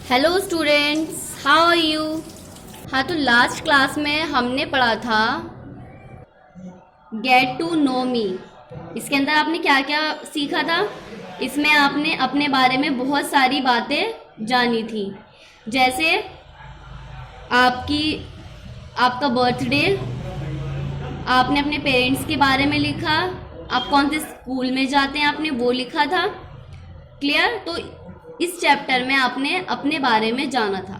Hello students, how are you. हाँ, तो last class में हमने पढ़ा था गेट टू नो मी। इसके अंदर आपने क्या क्या सीखा था। इसमें आपने अपने बारे में बहुत सारी बातें जानी थी, जैसे आपकी आपका बर्थडे, आपने अपने पेरेंट्स के बारे में लिखा, आप कौन से स्कूल में जाते हैं आपने वो लिखा था। क्लियर। तो इस चैप्टर में आपने अपने बारे में जाना था।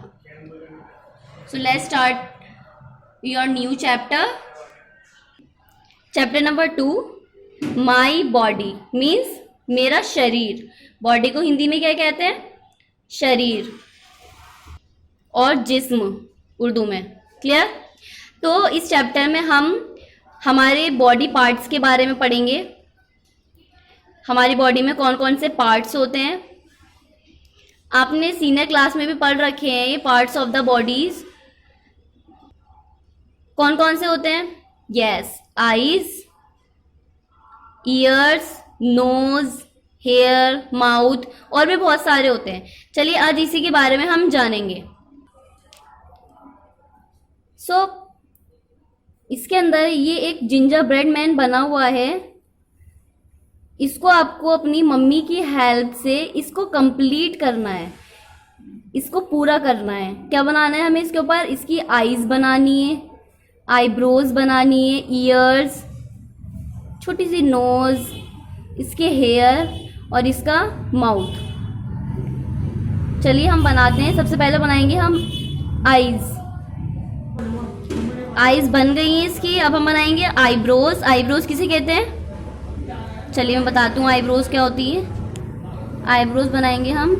So let's start your new chapter. Chapter number 2, my body means मेरा शरीर। बॉडी को हिंदी में क्या कहते हैं? शरीर, और जिस्म उर्दू में। क्लियर। तो इस चैप्टर में हम हमारे बॉडी पार्ट्स के बारे में पढ़ेंगे। हमारी बॉडी में कौन कौन से पार्ट्स होते हैं। आपने सीनियर क्लास में भी पढ़ रखे हैं ये पार्ट्स ऑफ द बॉडीज। कौन कौन से होते हैं? Yes, eyes, ears, nose, hair, mouth, और भी बहुत सारे होते हैं। चलिए आज इसी के बारे में हम जानेंगे। इसके अंदर ये एक जिंजर ब्रेड मैन बना हुआ है। इसको आपको अपनी मम्मी की हेल्प से इसको कंप्लीट करना है, इसको पूरा करना है। क्या बनाना है हमें इसके ऊपर? इसकी आईज बनानी है, आईब्रोज बनानी है, ईयर्स, छोटी सी नोज, इसके हेयर और इसका माउथ। चलिए हम बनाते हैं। सबसे पहले बनाएंगे हम आईज। आईज बन गई हैं इसकी। अब हम बनाएंगे आईब्रोज। आईब्रोज किसे कहते हैं? चलिए मैं बताती हूँ आईब्रोज क्या होती है। आईब्रोज बनाएंगे हम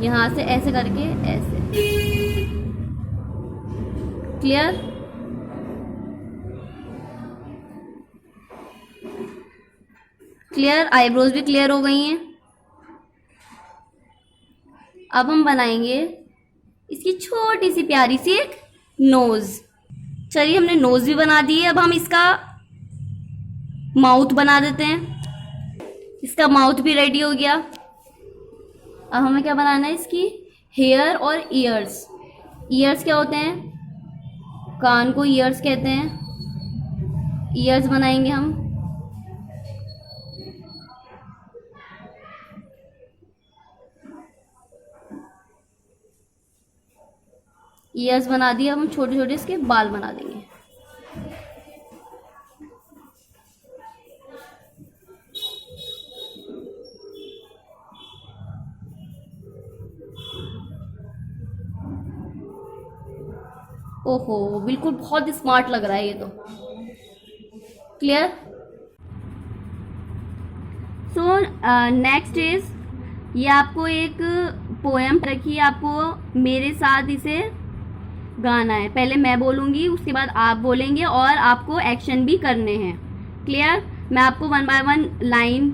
यहाँ से ऐसे करके, ऐसे। क्लियर। क्लियर, आईब्रोज भी क्लियर हो गई हैं। अब हम बनाएंगे इसकी छोटी सी प्यारी सी एक नोज। चलिए हमने नोज भी बना दी है। अब हम इसका माउथ बना देते हैं। इसका माउथ भी रेडी हो गया। अब हमें क्या बनाना है? इसकी हेयर और ईयर्स। ईयर्स क्या होते हैं? कान को ईयर्स कहते हैं। ईयर्स बनाएंगे हम। ईयर्स बना दिए। अब हम छोटे छोटे इसके बाल बना देंगे। ओहो, बिल्कुल बहुत स्मार्ट लग रहा है ये तो। क्लियर। सो नेक्स्ट इज, ये आपको एक पोएम रखी है, आपको मेरे साथ इसे गाना है। पहले मैं बोलूँगी, उसके बाद आप बोलेंगे और आपको एक्शन भी करने हैं। क्लियर। मैं आपको 1 बाय 1 लाइन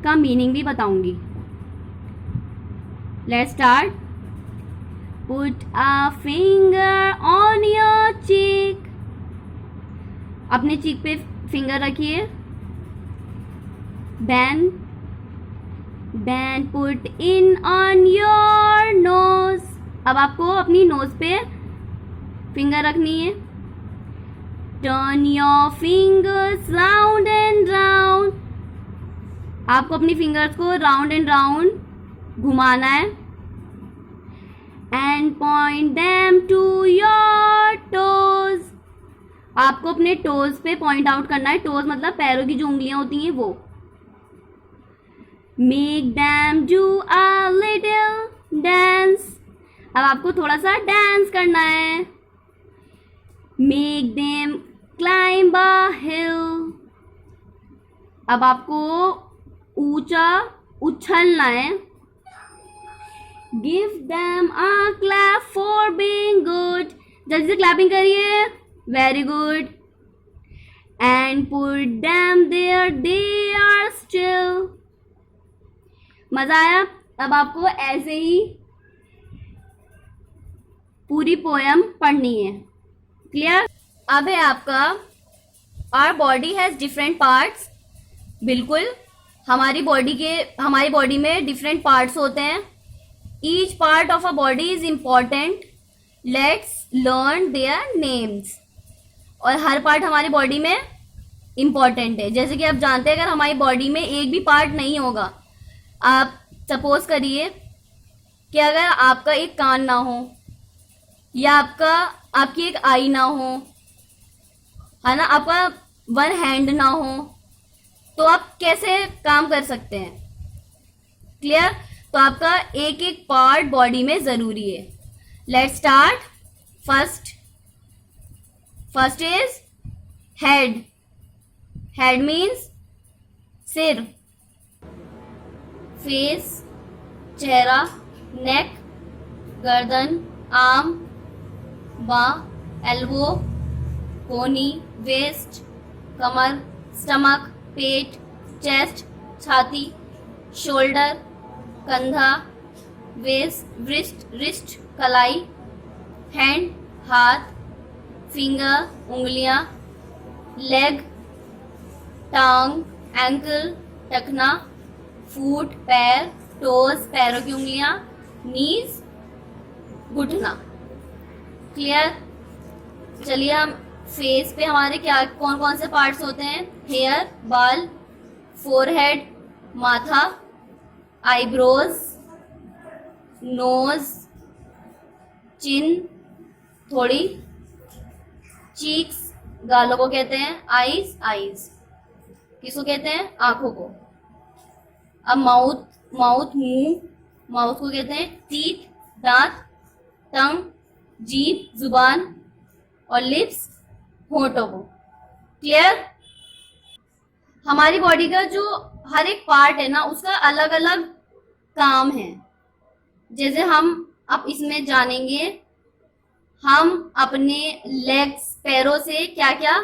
का मीनिंग भी बताऊंगी। Let's start. Put a finger on your cheek. अपने चीक पे फिंगर रखिए। Then put in on your nose. अब आपको अपनी नोज पे फिंगर रखनी है। Turn your fingers round and round. आपको अपनी फिंगर्स को राउंड एंड राउंड घुमाना है। And point them to your toes. आपको अपने टोज पे पॉइंट आउट करना है। टोज मतलब पैरों की जो उंगलियां होती हैं वो। Make them do a little dance. अब आपको थोड़ा सा डांस करना है। Make them climb a hill. अब आपको ऊंचा उछलना है। Give them a clap for being good. जल्दी से क्लैपिंग करिए। Very good. And put them there they are still. मजा आया? अब आपको ऐसे ही पूरी पोएम पढ़नी है। क्लियर। अब है आपका Our body has different parts. बिल्कुल, हमारी बॉडी में डिफरेंट पार्ट्स होते हैं। Each part of a body is important, let's learn their names. और हर पार्ट हमारी बॉडी में इम्पॉर्टेंट है। जैसे कि आप जानते हैं, अगर हमारी बॉडी में एक भी पार्ट नहीं होगा, आप सपोज करिए कि अगर आपका एक कान ना हो, या आपकी एक आई ना हो, है ना, आपका वन हैंड ना हो, तो आप कैसे काम कर सकते हैं? क्लियर? तो आपका एक एक पार्ट बॉडी में जरूरी है। Let's start. First is head. Head means सिर। फेस चेहरा, नेक गर्दन, आर्म बाँ, एल्बो, कोनी, वेस्ट, कमर, स्टमक, पेट, चेस्ट, छाती, शोल्डर, कंधा, रिस्ट, कलाई, हैंड हाथ, फिंगर उंगलियां, लेग टांग, एंकल टखना, फुट पैर, टोज पैरों की उंगलियां, नीज घुटना। क्लियर? चलिए, हम फेस पे हमारे क्या कौन कौन से पार्ट्स होते हैं? हेयर बाल, फोरहेड माथा, आईब्रोज, नोज चिन थोड़ी, चीक्स गालों को कहते हैं, आईज किसको कहते हैं? आंखों को। अब माउथ मुंह, माउथ को कहते हैं टीथ दांत, टंग जीभ जुबान, और लिप्स होंठों को। क्लियर? हमारी बॉडी का जो हर एक पार्ट है ना, उसका अलग अलग काम है। जैसे हम अब इसमें जानेंगे, हम अपने लेग्स पैरों से क्या क्या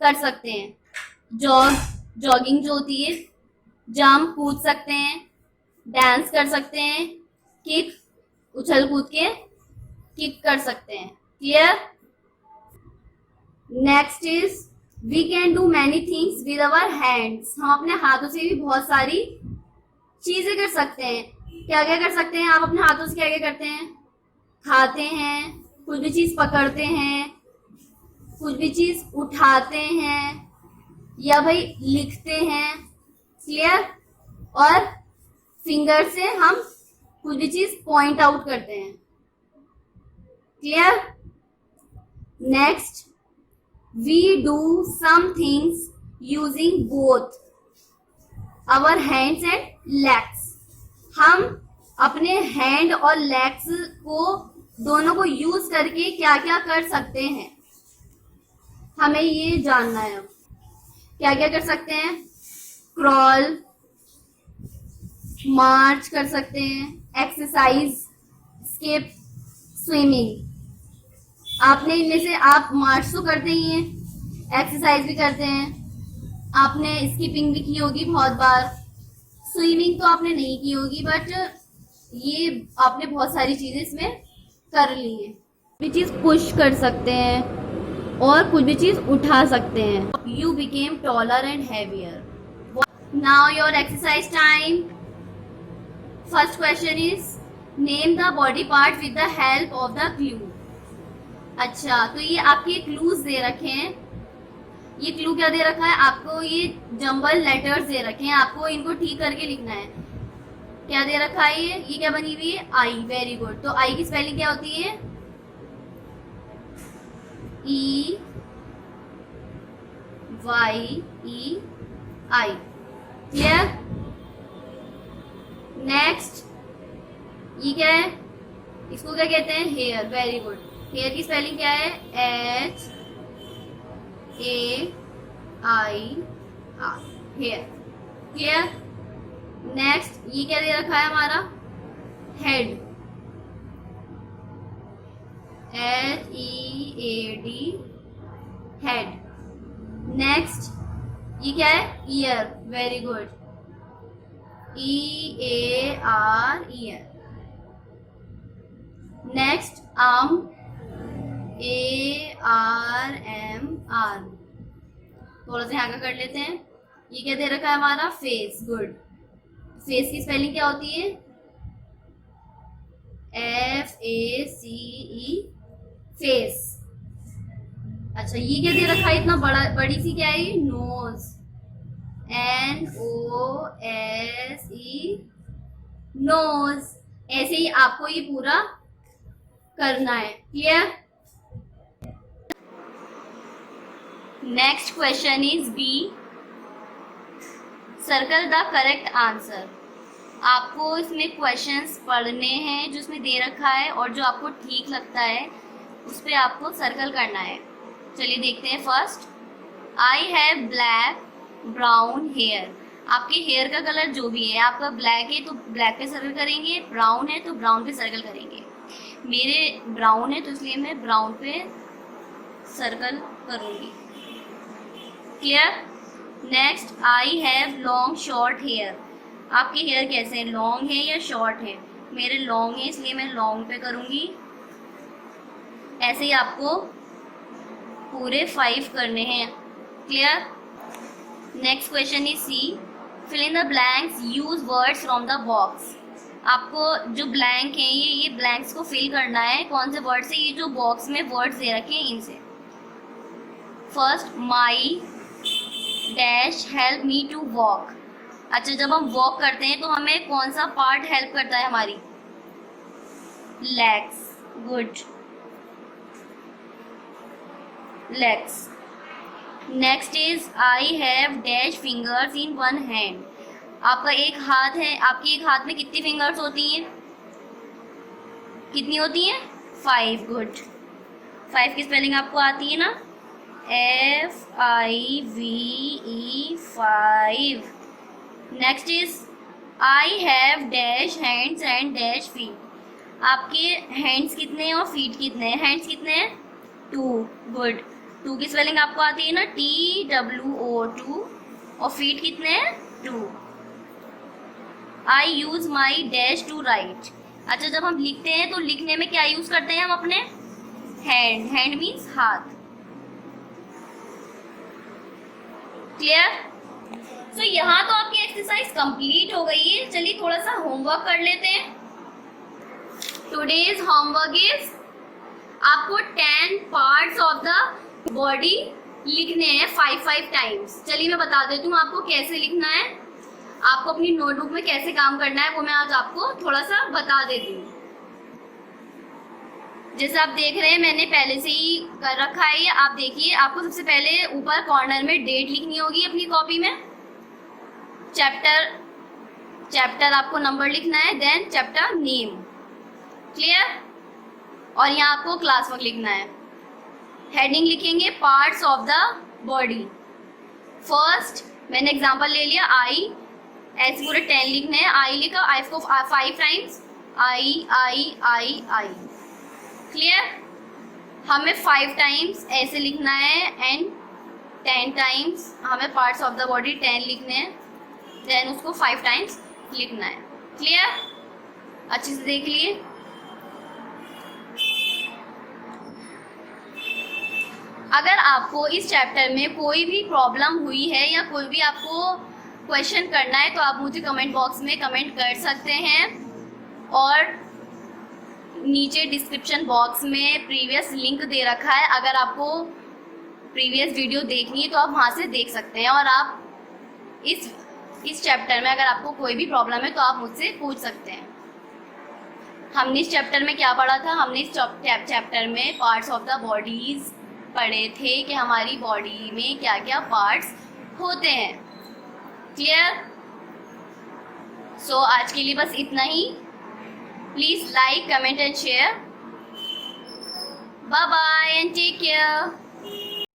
कर सकते हैं। जॉगिंग जो होती है, जंप कूद सकते हैं, डांस कर सकते हैं, किक उछल कूद के किक कर सकते हैं। Clear? Next is we can do many things with our hands. हम अपने हाथों से भी बहुत सारी चीजें कर सकते हैं। क्या क्या कर सकते हैं आप अपने हाथों से? क्या क्या करते हैं? खाते हैं, कुछ भी चीज पकड़ते हैं, कुछ भी चीज उठाते हैं, या भाई लिखते हैं। क्लियर? और फिंगर से हम कुछ भी चीज पॉइंट आउट करते हैं। Clear? Next, we do some things using both our hands and legs. हम अपने हैंड और लेग्स को दोनों को यूज करके क्या क्या कर सकते हैं, हमें ये जानना है। अब क्या क्या कर सकते हैं? क्रॉल, मार्च कर सकते हैं, एक्सरसाइज, स्किप, स्विमिंग। आपने इनमें से आप मार्च तो करते ही हैं, एक्सरसाइज भी करते हैं, आपने स्किपिंग भी की होगी बहुत बार, स्विमिंग तो आपने नहीं की होगी, बट ये आपने बहुत सारी चीजें इसमें कर ली है। भी चीज पुश कर सकते हैं और कुछ भी चीज उठा सकते हैं। You became taller and heavier. Now your exercise time. First question is name the body part with the help of the clue. अच्छा, तो ये आपके क्लूज दे रखे हैं। ये क्लू क्या दे रखा है आपको? ये जंबल लेटर्स दे रखे हैं, आपको इनको ठीक करके लिखना है। क्या दे रखा है? ये क्या बनी हुई है? आई। Very good. तो आई की स्पेलिंग क्या होती है? E Y E eye. Clear? Next, ये क्या है? इसको क्या कहते हैं? हेयर। Very good. हेयर की स्पेलिंग क्या है? H A I R, hair. Clear? Next, ये क्या दे रखा है हमारा? Head. H E A D, head. Next, ये क्या है? Ear. Very good. E A R, ear. Next, arm. A R M, arm. थोड़ा सा यहाँ का कर लेते हैं। ये क्या दे रखा है हमारा? फेस। गुड। फेस की स्पेलिंग क्या होती है? FACE, face. अच्छा ये क्या दे रखा है इतना बड़ा, बड़ी सी क्या है ये? Nose, NOSE, nose. ऐसे ही आपको ये पूरा करना है। Clear? Next question is B, circle the correct answer. आपको इसमें क्वेश्चंस पढ़ने हैं जो इसमें दे रखा है, और जो आपको ठीक लगता है उस पर आपको सर्कल करना है। चलिए देखते हैं। First, I have black brown hair. आपके हेयर का कलर जो भी है, आपका ब्लैक है तो ब्लैक पे सर्कल करेंगे, ब्राउन है तो ब्राउन पे सर्कल करेंगे। मेरे ब्राउन है तो इसलिए मैं ब्राउन पे सर्कल करूँगी। Clear? Next, I have long short hair. आपके हेयर कैसे हैं, लॉन्ग है या शॉर्ट है? मेरे लॉन्ग है इसलिए मैं लॉन्ग पे करूँगी। ऐसे ही आपको पूरे 5 करने हैं। Clear? Next question is C, fill in the blanks, use words from the box. आपको जो ब्लैंक हैं ये ब्लैंक्स को फिल करना है। कौन से वर्ड से? ये जो बॉक्स में वर्ड्स दे रखे हैं इनसे। First, my dash help me to walk. अच्छा जब हम वॉक करते हैं तो हमें कौन सा पार्ट हेल्प करता है? हमारी legs. Good, legs. Next is I have dash fingers in one hand. आपका एक हाथ है, आपके एक हाथ में कितनी फिंगर्स होती हैं? कितनी होती हैं? 5। गुड। 5 की स्पेलिंग आपको आती है ना? FIVE, 5। Next is I have dash hands and dash feet. आपके हैंड्स कितने हैं और फीट कितने हैं? हैंड्स कितने हैं? 2। गुड। 2 की स्पेलिंग आपको आती है ना? TWO, 2। और फीट कितने हैं? 2। I use my dash to write. अच्छा जब हम लिखते हैं तो लिखने में क्या यूज करते हैं हम? अपने हैंड। हैंड मीन्स हाथ। क्लियर? सो यहाँ तो आपकी एक्सरसाइज कंप्लीट हो गई है। चलिए थोड़ा सा होमवर्क कर लेते हैं। टुडेज होमवर्क इज, आपको 10 पार्ट्स ऑफ द बॉडी लिखने हैं 5 टाइम्स। चलिए मैं बता देती हूँ आपको कैसे लिखना है। आपको अपनी नोटबुक में कैसे काम करना है वो मैं आज आपको थोड़ा सा बता देती हूँ। जैसे आप देख रहे हैं मैंने पहले से ही कर रखा है। आप देखिए, आपको सबसे पहले ऊपर कॉर्नर में डेट लिखनी होगी अपनी कॉपी में। चैप्टर आपको नंबर लिखना है, देन चैप्टर नेम। क्लियर? और यहाँ आपको क्लास वर्क लिखना है। हेडिंग लिखेंगे parts of the body. First मैंने एग्जांपल ले लिया आई, ऐसे पूरे 10 लिखने हैं। आई लिखा, आई को 5 टाइम्स, आई। क्लियर? हमें 5 टाइम्स ऐसे लिखना है एंड 10 टाइम्स हमें पार्ट्स ऑफ द बॉडी 10 लिखने हैं, देन उसको 5 टाइम्स लिखना है। क्लियर? अच्छे से देख लिए। अगर आपको इस चैप्टर में कोई भी प्रॉब्लम हुई है या कोई भी आपको क्वेश्चन करना है तो आप मुझे कमेंट बॉक्स में कमेंट कर सकते हैं, और नीचे डिस्क्रिप्शन बॉक्स में प्रीवियस लिंक दे रखा है। अगर आपको प्रीवियस वीडियो देखनी है तो आप वहाँ से देख सकते हैं, और आप इस चैप्टर में अगर आपको कोई भी प्रॉब्लम है तो आप मुझसे पूछ सकते हैं। हमने इस चैप्टर में क्या पढ़ा था? हमने इस चैप्टर में पार्ट्स ऑफ द बॉडीज पढ़े थे कि हमारी बॉडी में क्या क्या पार्ट्स होते हैं। क्लियर? सो आज के लिए बस इतना ही। Please like, comment and share. Bye bye and take care.